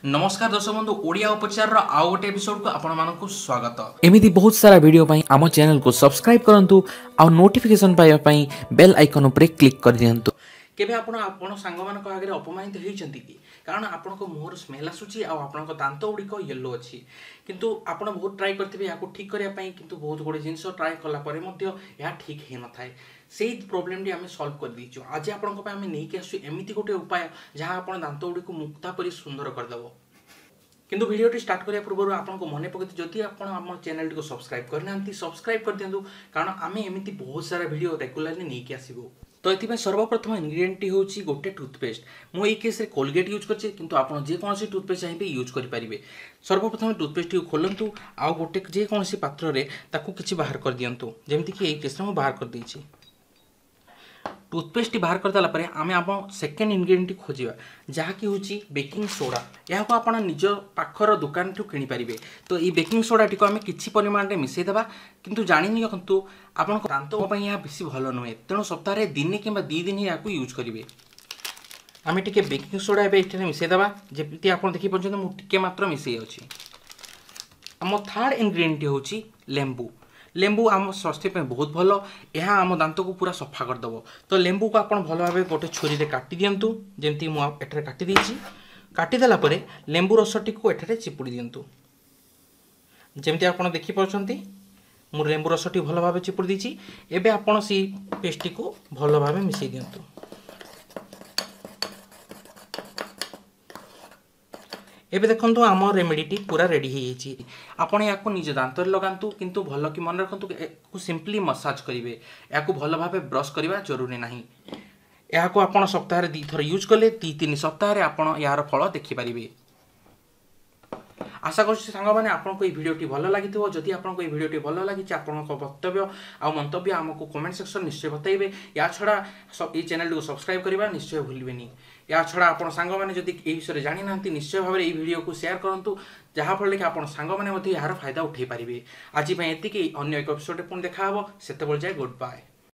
नमस्कार दर्शक बंधु ओडिया उपचार आउ गोटे एपिसोड को आपण मानक स्वागत। एमिति बहुत सारा वीडियो पाई आम चैनल को सब्सक्राइब करंतु आ नोटिफिकेशन पाइबा पाई बेल आइकन ऊपर क्लिक कर दियंतु। केबे आपण सांग मान आगे अपमानित होइचंती कि कारण आपण को मुहर स्मेल आसुची आ आपण को दांत गुड़िक येलो अच्छी किंतु आपण बहुत ट्राई करथिबे याको ठीक करिया पई किंतु बहुत गुडे जिंस ट्राई कला परे मध्य या ठीक हे न थाए सेही प्रॉब्लम डी हमें सॉल्व कर दीचु। आज आपण को हमें नहीं कि आसु एमिति गोटे उपाय जहां आपण दांत गुड़ी को मुक्ता परि सुंदर कर दबो। किंतु वीडियो स्टार्ट करने पूर्व आपको मन पकड़ते जदि आप चैनल को सब्सक्राइब करना सब्सक्राइब कर दिंतु कारण आम एमती बहुत सारा वीडियो रेगुलारली नहीं आसबू। तो ये सर्वप्रथम इनग्रेडिएंट हूँ गोटे टूथपेस्ट मुझे केस कोलगेट यूज कर जेकोसी टूथपेस्ट चाहिए यूज करेंगे। सर्वप्रथम टूथपेस्ट को खोलतु आउ गोटे जेकोसी पात्र में कि बाहर कर दिंतु जमीक कि केस में बाहर कर देछि। टूथपेस्ट बाहर करदेला आम आप सेकेंड इनग्रेडिएंट खोजा जहाँकि हूँ बेकिंग सोडा। यह को आप निज पाखर दुकान ठू किनीपारे। तो ये बेकिंग सोडा टी आम कि परिमाण में मिसेदेवा किंतु जानी रखु आप दांत यह बेसी भल नुहे तेणु सप्ताह दिने कि 2 दिन या यूज करेंगे। आम टे बेकिंग सोडा ये मिसेदेवा जमी आप देखिए मुझे मात्र मिसे अच्छी। आम थर्ड इनग्रेडिएंट हूँ लेंबू। लेंबू आम स्वास्थ्य पे बहुत भल यह आम दांत को पूरा सफा करदेव। तो लेंबू को आप भल भाव गोटे छुरी में काटी दिंतु जमी मुझे काटी देछि। काटिदेला लेंबू रसटी को एठारे चिपुड़ी दिंतु जमी आप देखिपुंट मु लेंबू रसटी भल भाव चिपुड़ी देछि। एबे आपण सी पेस्ट को भल भाव मिसई दिंतु। एबे देखंतु आम रेमेडी पूरा रेडी हो जाइए। आपण या निज दांत लगातु किंतु भल कि मन रखु सिंपली मसाज करेंगे या भल भाव ब्रश करवा जरूरी नहीं। या आप सप्ताह 2 थर यूज कले 2-3 सप्ताह आप यार फल देखिपारे। आशा कर सांग आपको ये वीडियो भल लगी जदि आपको ये वीडियो भल लगी आपको वक्तव्य आ मंतव्य आमको कमेंट सेक्शन निश्चय बताइए। या छड़ा ये चैनल को सब्सक्राइब करवा निश्चय भूलें। या छड़ा आप सांग मैंने जदि ये विषय जानी ना निश्चय भाव ये वीडियो को शेयर करूँ जहाँफल कि आप सांग मैंने यार फायदा उठे पारे। आज एति अन्य एक एपिसोड पुणी देखा से जाए गुड बाय।